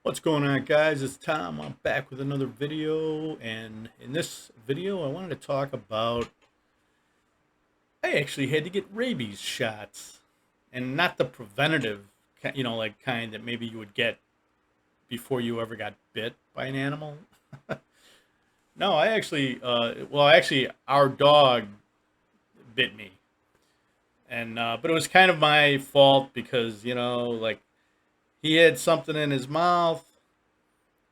What's going on, guys? It's Tom. I'm back with another video, and in this video I wanted to talk about I actually had to get rabies shots, and not the preventative like kind that maybe you would get before you ever got bit by an animal. No, I actually actually our dog bit me, and but it was kind of my fault because like he had something in his mouth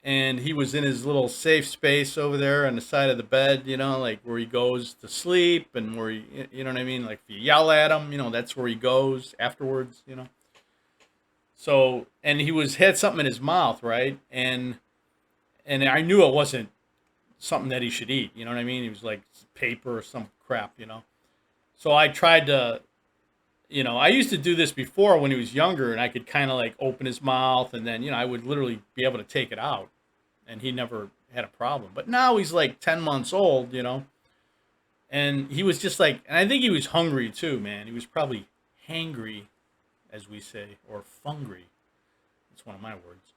and he was in his little safe space over there on the side of the bed, like where he goes to sleep and where you know what I mean? Like if you yell at him, that's where he goes afterwards. So, and he had something in his mouth, right? And I knew it wasn't something that he should eat, you know what I mean? He was like paper or some crap. So I tried to, I used to do this before when he was younger and I could kind of like open his mouth and then, I would literally be able to take it out and he never had a problem. But now he's like 10 months old. And he was just like, and I think he was hungry too, man. He was probably hangry, as we say, or fungry. It's one of my words.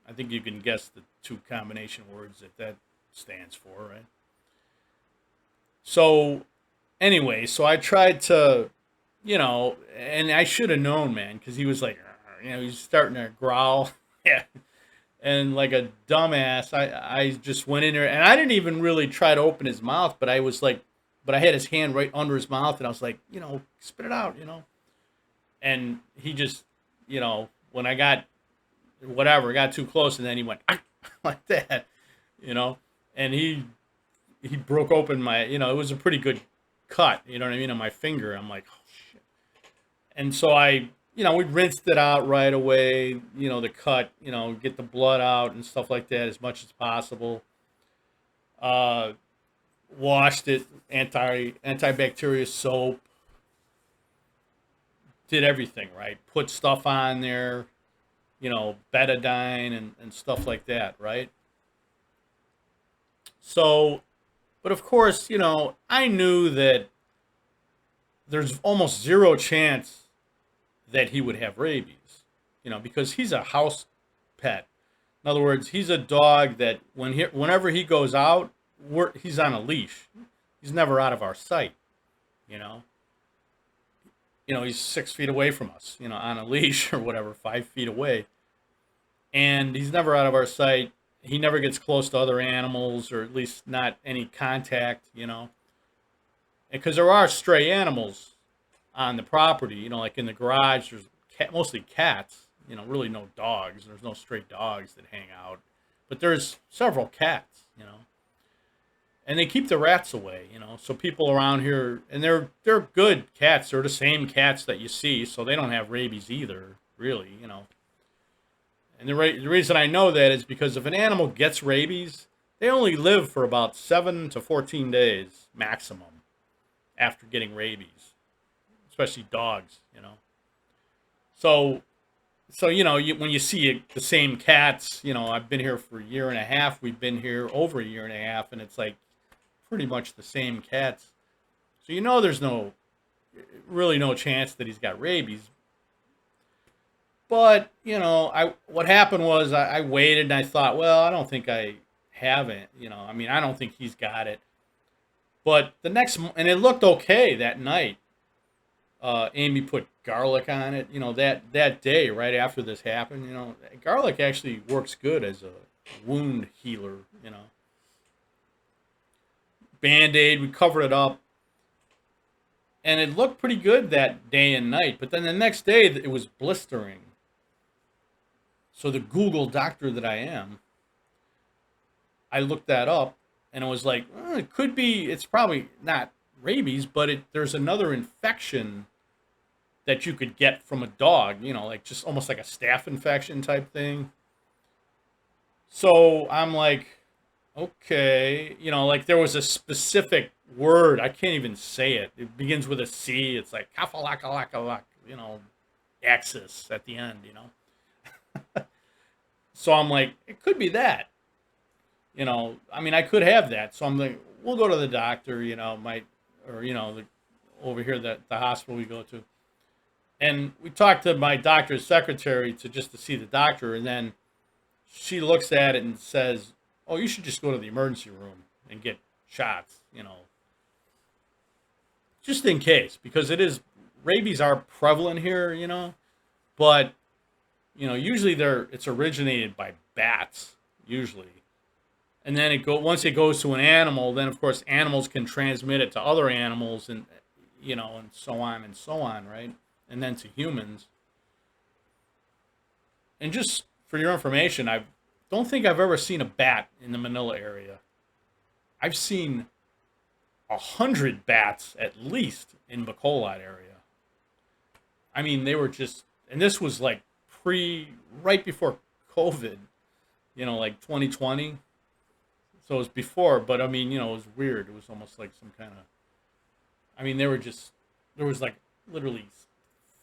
I think you can guess the two combination words that stands for, right? So, anyway, so I tried to, and I should have known, man, because he was like, he's starting to growl. Yeah. And like a dumbass, I just went in there and I didn't even really try to open his mouth, but I was like, but I had his hand right under his mouth and I was like, spit it out. And he just, when I got whatever, got too close and then he went like that, you know, and he broke open my, it was a pretty good cut, you know what I mean, on my finger. I'm like, oh shit. And so we rinsed it out right away, the cut, get the blood out and stuff like that as much as possible. Uh, Washed it, antibacterial soap, did everything right. Put stuff on there, betadine and stuff like that, right? So, but of course, I knew that there's almost zero chance that he would have rabies, because he's a house pet. In other words, he's a dog that whenever he goes out, he's on a leash. He's never out of our sight, you know. He's 6 feet away from us, on a leash or whatever, 5 feet away, and he's never out of our sight. He never gets close to other animals, or at least not any contact. Because there are stray animals on the property, like in the garage. There's mostly cats, really no dogs. There's no stray dogs that hang out, but there's several cats. And they keep the rats away. So people around here, and they're good cats. They're the same cats that you see, so they don't have rabies either, really. And the reason I know that is because if an animal gets rabies, they only live for about 7 to 14 days maximum after getting rabies, especially dogs. So, when you see the same cats, I've been here for a year and a half. We've been here over a year and a half, and it's like pretty much the same cats. So there's really no chance that he's got rabies. But I what happened was I waited and I thought, well, I don't think I have it. I mean, I don't think he's got it. But and it looked okay that night. Amy put garlic on it. That day right after this happened. Garlic actually works good as a wound healer. Band-aid, we covered it up, and it looked pretty good that day and night. But then the next day, it was blistering. So the Google doctor that I am, I looked that up, and it was like, it could be. It's probably not rabies, but there's another infection that you could get from a dog. Like just almost like a staph infection type thing. So I'm like, okay, like there was a specific word. I can't even say it. It begins with a C. It's like kafalakalak, axis at the end. So I'm like, it could be that. I mean, I could have that. So I'm like, we'll go to the doctor, or over here, the hospital we go to. And we talked to my doctor's secretary to see the doctor, and then she looks at it and says, "Oh, you should just go to the emergency room and get shots, just in case, because rabies are prevalent here, but usually it's originated by bats usually, and then once it goes to an animal, then of course animals can transmit it to other animals, and and so on, right, and then to humans. And just for your information, I don't think I've ever seen a bat in the Manila area. I've seen 100 bats at least in Bacolod area. I mean, they were just, and this was like right before COVID, like 2020. So it was before, but I mean, it was weird. It was almost like some kind of, I mean, there was like literally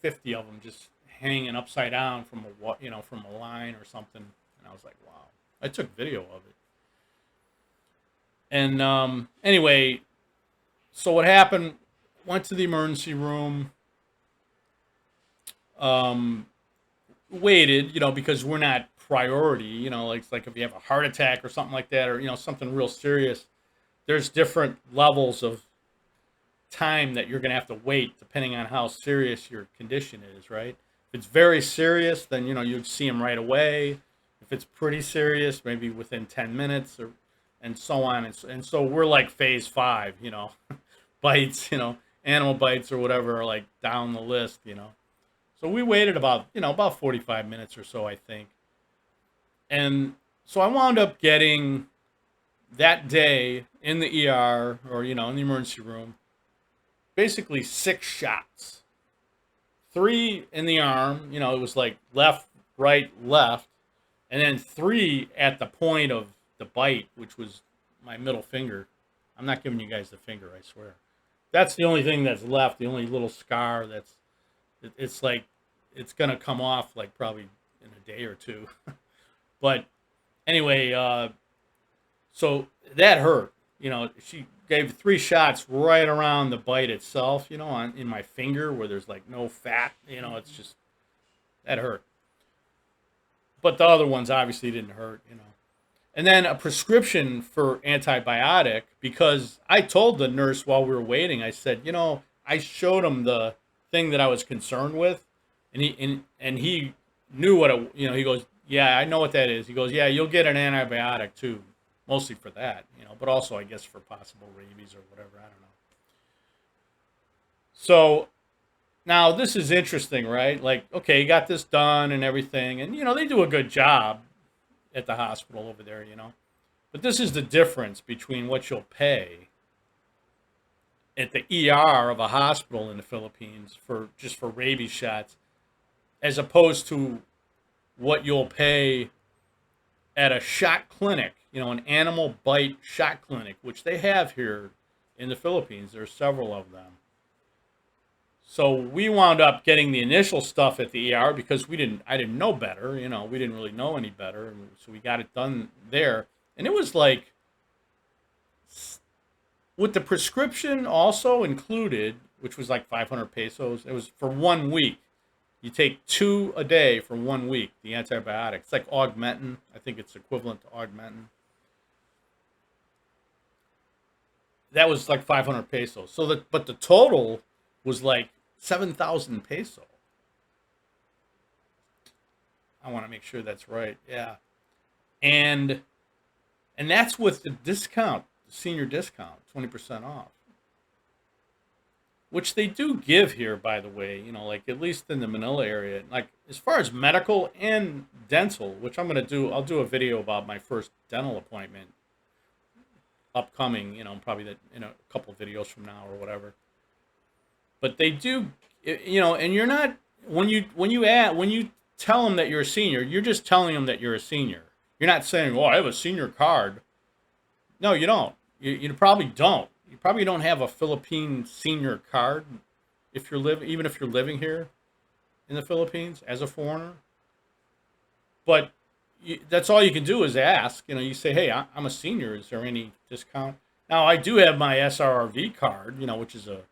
50 of them just hanging upside down from from a line or something. And I was like, wow. I took video of it. And anyway, so what happened? Went to the emergency room. Um, Waited, because we're not priority. Like if you have a heart attack or something like that, or something real serious. There's different levels of time that you're going to have to wait depending on how serious your condition is, right? If it's very serious, then you'd see them right away. If it's pretty serious, maybe within 10 minutes, or and so on. And so we're like phase 5, bites, animal bites or whatever are like down the list. So we waited about 45 minutes or so, I think. And so I wound up getting that day in the ER, or in the emergency room, basically 6 shots. 3 in the arm, it was like left, right, left, and then 3 at the point of the bite, which was my middle finger. I'm not giving you guys the finger, I swear. That's the only thing that's left, the only little scar it's like it's gonna come off like probably in a day or two. But anyway, so that hurt. She gave 3 shots right around the bite itself, in my finger where there's like no fat. It's just, that hurt. But the other ones obviously didn't hurt. And then a prescription for antibiotic, because I told the nurse while we were waiting, I said, I showed him the thing that I was concerned with, and he knew what it, he goes, yeah, I know what that is. He goes, yeah, you'll get an antibiotic too, mostly for that, but also I guess for possible rabies or whatever. I don't know. So now this is interesting, right? Like, okay, you got this done and everything, and they do a good job at the hospital over there. But this is the difference between what you'll pay at the ER of a hospital in the Philippines for rabies shots, as opposed to what you'll pay at a shot clinic, an animal bite shot clinic, which they have here in the Philippines. There's several of them. So we wound up getting the initial stuff at the ER because I didn't know better, we didn't really know any better. And so we got it done there. And it was like, with the prescription also included, which was like 500 pesos, it was for 1 week. You take 2 a day for 1 week, the antibiotic. It's like Augmentin. I think it's equivalent to Augmentin. That was like 500 pesos. But the total was like 7,000 peso. I want to make sure that's right. Yeah. And that's with the discount, the senior discount, 20% off. Which they do give here, by the way, like at least in the Manila area. Like as far as medical and dental, which I'm going to do, I'll do a video about my first dental appointment upcoming, probably in a couple of videos from now or whatever. But they do, and you're not, when you tell them that you're a senior, you're just telling them that you're a senior. You're not saying, "Oh, I have a senior card." No, you don't. You probably don't. You probably don't have a Philippine senior card even if you're living here in the Philippines as a foreigner. But that's all you can do is ask. You say, "Hey, I'm a senior. Is there any discount?" Now, I do have my SRRV card, which is a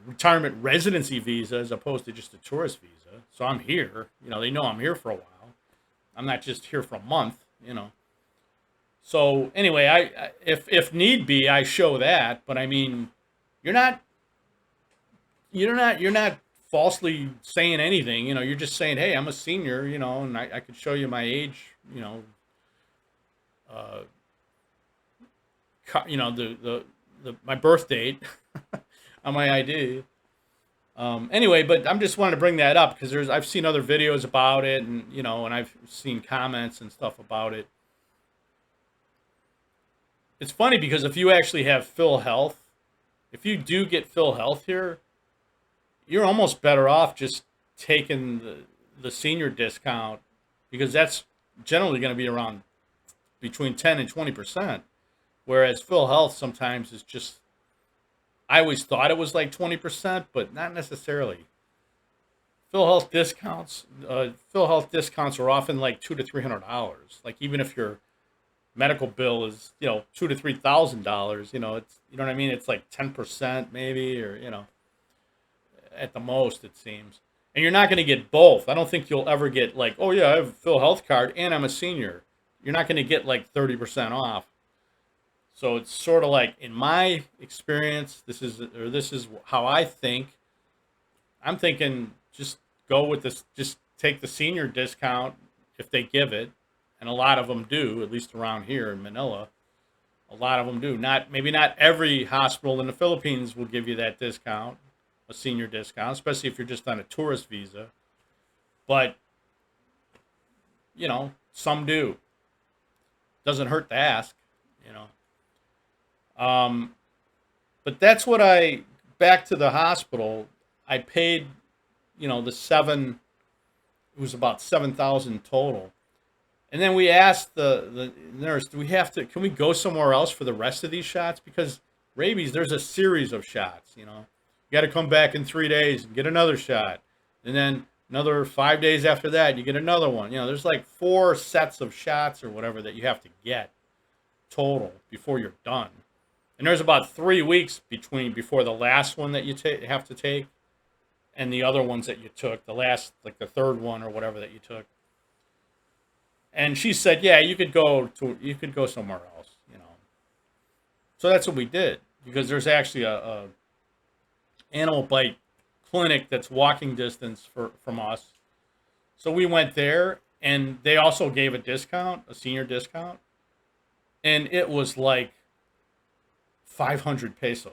retirement residency visa as opposed to just a tourist visa. So I'm here. They know I'm here for a while. I'm not just here for a month, you know. So anyway, if need be, I show that. But I mean, you're not you're not falsely saying anything. You know, you're just saying, hey, I'm a senior, you know, and I could show you my age, you know, uh, you know the my birth date on my ID. Anyway, but I'm just wanting to bring that up because I've seen other videos about it, and you know, and I've seen comments and stuff about it. It's funny because if you actually have Phil Health, if you do get Phil Health here, you're almost better off just taking the senior discount because that's generally going to be around between 10 and 20%. Whereas Phil Health sometimes is just, I always thought it was like 20%, but not necessarily. Phil Health discounts are often like $200 to $300. Like even if your medical bill is, you know, $2,000 to $3,000, you know, it's, you know what I mean? It's like 10% maybe, or, you know, at the most, it seems. And you're not going to get both. I don't think you'll ever get like, oh yeah, I have a Phil Health card and I'm a senior. You're not going to get like 30% off. So it's sort of like, in my experience, this is how I think. I'm thinking just go with this, just take the senior discount if they give it, and a lot of them do, at least around here in Manila. A lot of them do. Not maybe not every hospital in the Philippines will give you that discount, a senior discount, especially if you're just on a tourist visa. But you know, some do. Doesn't hurt to ask, you know. Um, but that's what I back to the hospital. I paid, you know, the seven. It was about 7,000 total. And then we asked the nurse, do we have to? Can we go somewhere else for the rest of these shots? Because rabies, there's a series of shots. You know, you got to come back in 3 days and get another shot, and then another 5 days after that, you get another one. You know, there's like 4 sets of shots or whatever that you have to get total before you're done. And there's about 3 weeks before the last one that you have to take and the other ones that you took, the last, like the third one or whatever that you took. And she said, yeah, you could go somewhere else, you know. So that's what we did, because there's actually a animal bite clinic that's walking distance from us. So we went there, and they also gave a discount, a senior discount, and it was like 500 pesos.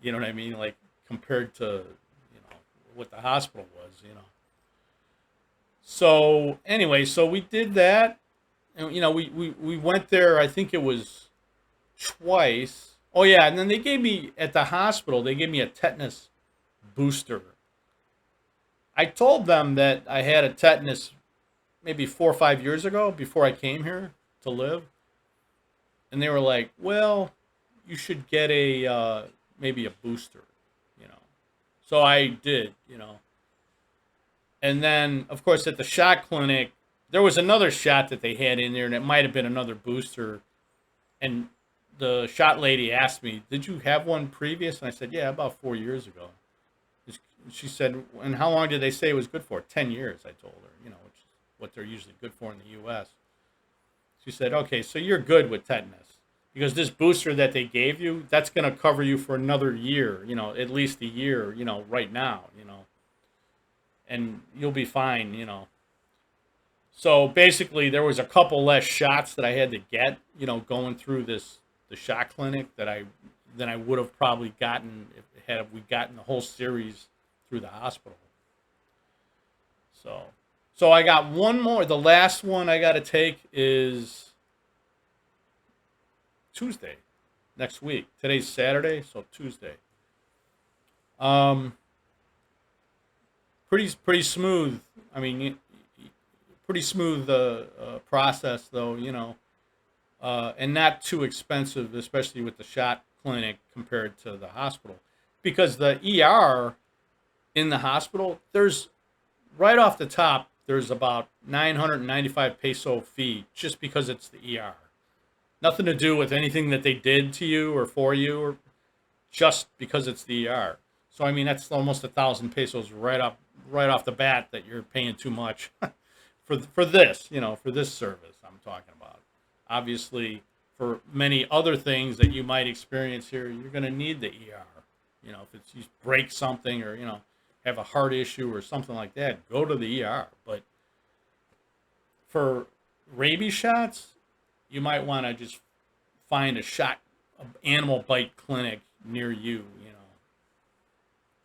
You know what I mean? Like compared to, you know, what the hospital was, you know. So anyway, so we did that, and you know, we went there. I think it was twice. Oh yeah, and then they gave me at the hospital. They gave me a tetanus booster. I told them that I had a tetanus maybe 4 or 5 years ago before I came here to live, and they were like, "Well, you should get a maybe a booster," you know. So I did, you know. And then, of course, at the shot clinic, there was another shot that they had in there, and it might have been another booster. And the shot lady asked me, "Did you have one previous?" And I said, "Yeah, about 4 years ago." She said, "And how long did they say it was good for?" 10 years, I told her, you know, which is what they're usually good for in the U.S. She said, "Okay, so you're good with tetanus. Because this booster that they gave you, that's going to cover you for another year, you know, at least a year, you know, right now, you know. And you'll be fine, you know." So basically, there was a couple less shots that I had to get, you know, going through the shot clinic than I would have probably gotten if had we gotten the whole series through the hospital. So I got one more. The last one I got to take is Tuesday, next week. Today's Saturday, so Tuesday. Um, pretty smooth. I mean, pretty smooth process though, you know, and not too expensive, especially with the shot clinic compared to the hospital, because the ER in the hospital, there's right off the top, there's about 995 peso fee just because it's the ER. Nothing to do with anything that they did to you or for you, or just because it's the ER. So I mean, that's almost 1,000 pesos right off the bat that you're paying too much for this, for this service I'm talking about. Obviously, for many other things that you might experience here, you're going to need the ER. If it's you break something or have a heart issue or something like that, go to the ER. But for rabies shots, you might want to just find an animal bite clinic near you.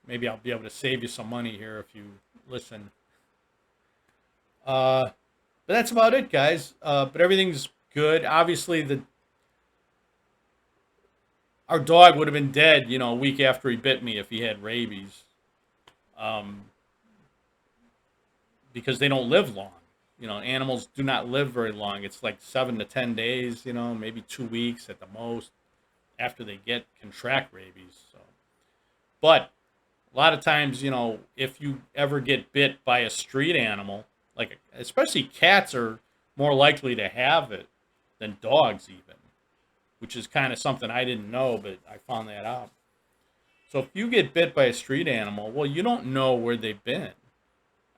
Maybe I'll be able to save you some money here if you listen. But that's about it, guys. But everything's good. Obviously, our dog would have been dead, a week after he bit me if he had rabies, um, because they don't live long. Animals do not live very long. It's like 7 to 10 days, maybe 2 weeks at the most after they contract rabies. So, but a lot of times, if you ever get bit by a street animal, especially cats are more likely to have it than dogs even, which is kind of something I didn't know, but I found that out. So if you get bit by a street animal, well, you don't know where they've been.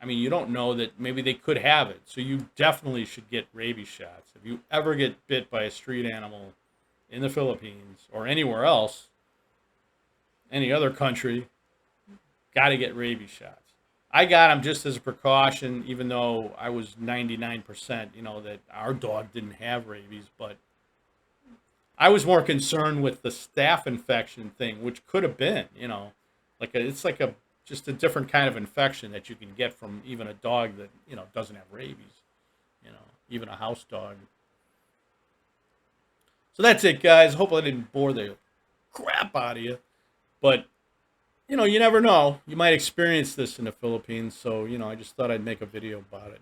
I mean, you don't know that maybe they could have it. So you definitely should get rabies shots. If you ever get bit by a street animal in the Philippines or anywhere else, any other country, got to get rabies shots. I got them just as a precaution, even though I was 99%, that our dog didn't have rabies. But I was more concerned with the staph infection thing, which could have been, it's like just a different kind of infection that you can get from even a dog that, doesn't have rabies, even a house dog. So that's it, guys. Hope I didn't bore the crap out of you. But, you never know. You might experience this in the Philippines. So, I just thought I'd make a video about it.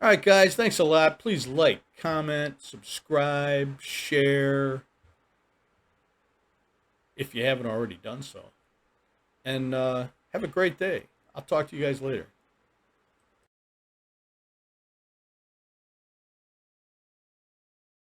All right, guys. Thanks a lot. Please like, comment, subscribe, share, if you haven't already done so. And have a great day. I'll talk to you guys later.